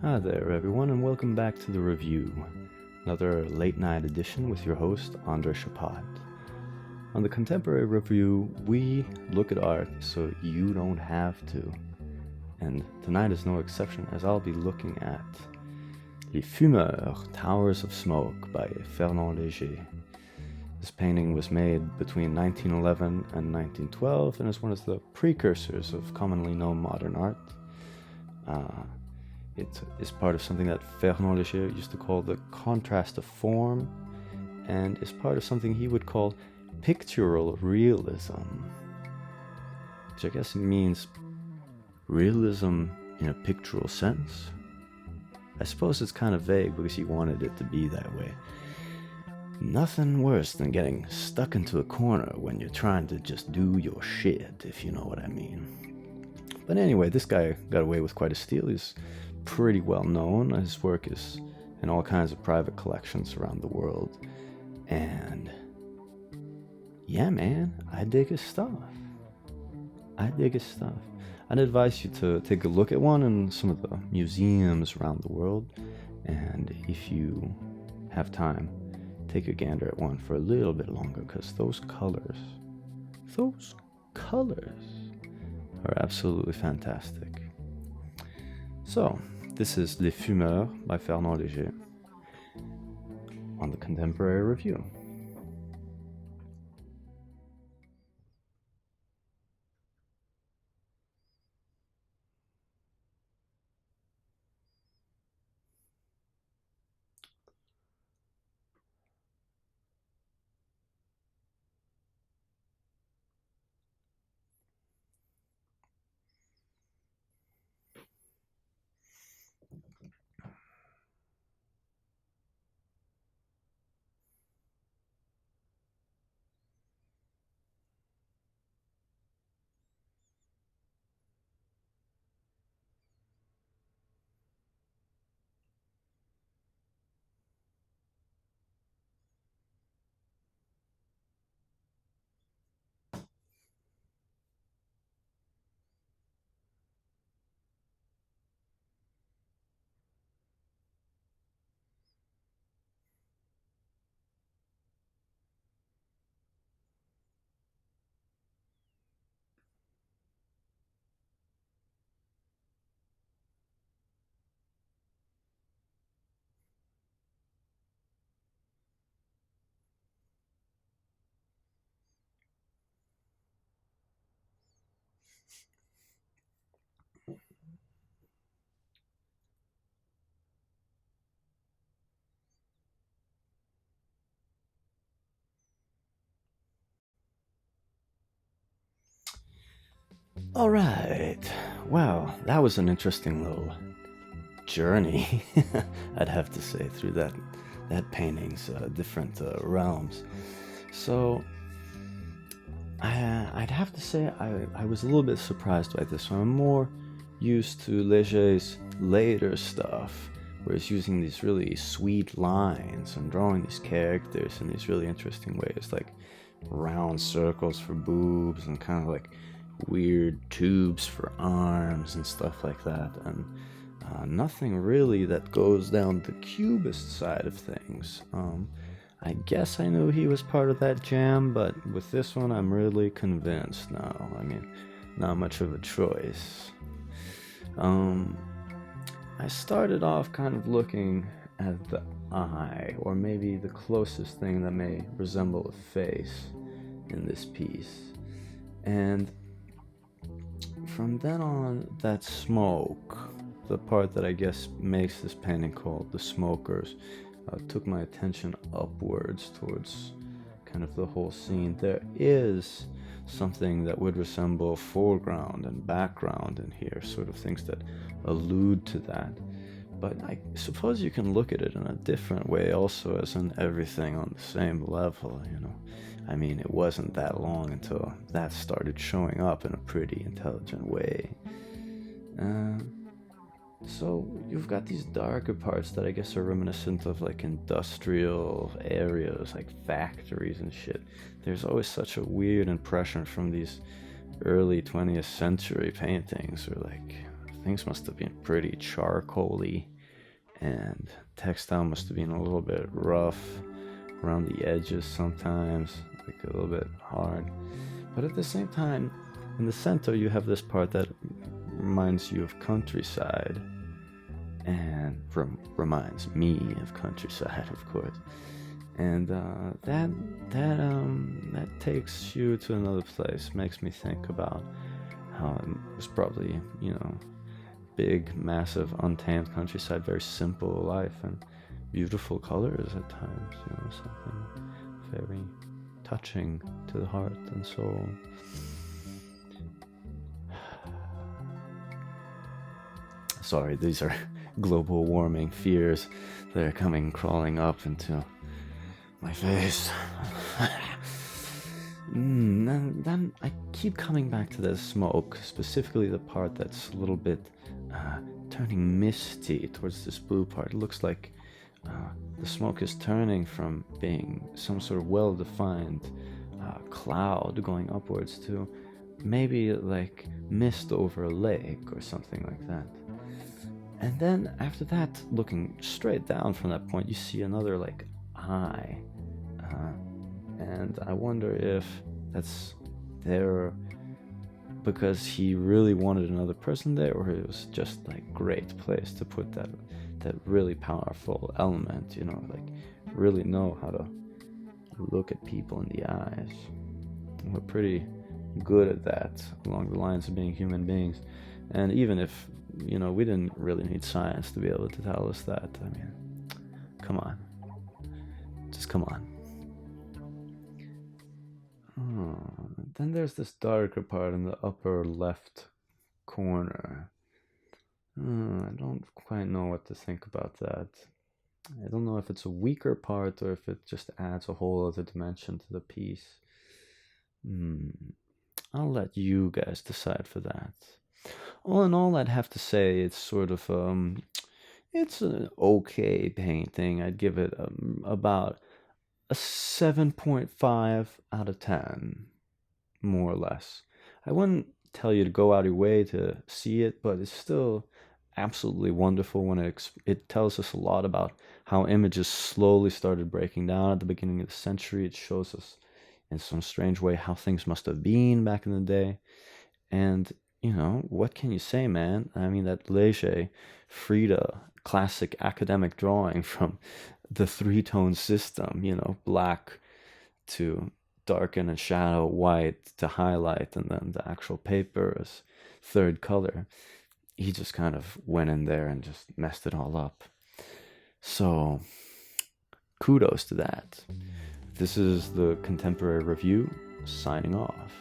Hi there, everyone, and welcome back to the review. Another late night edition with your host, Andre Chapatte. On the Contemporary Review, we look at art so you don't have to. And tonight is no exception, as I'll be looking at Les Fumeurs, Towers of Smoke by Fernand Léger. This painting was made between 1911 and 1912 and is one of the precursors of commonly known modern art. It is part of something that Fernand Léger used to call the contrast of form, and is part of something he would call pictorial realism, which I guess means realism in a pictorial sense. I suppose it's kind of vague because he wanted it to be that way. Nothing worse than getting stuck into a corner when you're trying to just do your shit, if you know what I mean. But anyway, this guy got away with quite a steal. He's pretty well known. His work is in all kinds of private collections around the world. And yeah, man, I dig his stuff. I'd advise you to take a look at one in some of the museums around the world. And if you have time, take a gander at one for a little bit longer, because those colors are absolutely fantastic. So, this is Les Fumeurs by Fernand Léger on the Contemporary Review. All right. Well, that was an interesting little journey, I'd have to say, through that painting's different realms. So, I'd have to say I was a little bit surprised by this one. I'm more used to Léger's later stuff, where he's using these really sweet lines and drawing these characters in these really interesting ways, like round circles for boobs and kind of like weird tubes for arms and stuff like that, and nothing really that goes down the cubist side of things. I guess I knew he was part of that jam, but with this one I'm really convinced now. I mean, not much of a choice. I started off kind of looking at the eye, or maybe the closest thing that may resemble a face in this piece, and from then on, that smoke, the part that I guess makes this painting called The Smokers, took my attention upwards towards kind of the whole scene. There is something that would resemble foreground and background in here, sort of things that allude to that. But I suppose you can look at it in a different way also, as in everything on the same level, you know. I mean, it wasn't that long until that started showing up in a pretty intelligent way. So you've got these darker parts that I guess are reminiscent of like industrial areas, like factories and shit. There's always such a weird impression from these early 20th century paintings, or like things must have been pretty charcoaly, and textile must have been a little bit rough around the edges sometimes, like a little bit hard. But at the same time, in the center you have this part that reminds you of countryside, and reminds me of countryside, of course. And that takes you to another place. Makes me think about how it was probably, big, massive, untamed countryside, very simple life and beautiful colors at times. Something very touching to the heart and soul. Sorry, these are global warming fears that are crawling up into my face. Then I keep coming back to the smoke, specifically the part that's a little bit turning misty towards this blue part. It looks like the smoke is turning from being some sort of well-defined cloud going upwards to maybe like mist over a lake or something like that. And then after that, looking straight down from that point, you see another like eye. And I wonder if that's there because he really wanted another person there, or it was just like great place to put that really powerful element, like really know how to look at people in the eyes. And we're pretty good at that along the lines of being human beings. And even if, we didn't really need science to be able to tell us that. I mean, come on. Just come on. Then there's this darker part in the upper left corner. I don't quite know what to think about that. I don't know if it's a weaker part or if it just adds a whole other dimension to the piece. I'll let you guys decide for that. All in all, I'd have to say it's sort of it's an okay painting. I'd give it about a 7.5 out of 10, more or less. I wouldn't tell you to go out of your way to see it, but it's still absolutely wonderful when it tells us a lot about how images slowly started breaking down at the beginning of the century. It shows us in some strange way how things must have been back in the day. And, what can you say, man? I mean, that Léger, Frida, classic academic drawing from the three-tone system, black to darken and shadow, white to highlight, and then the actual paper as third color. He just kind of went in there and just messed it all up. So, kudos to that. This is the Contemporary Review, signing off.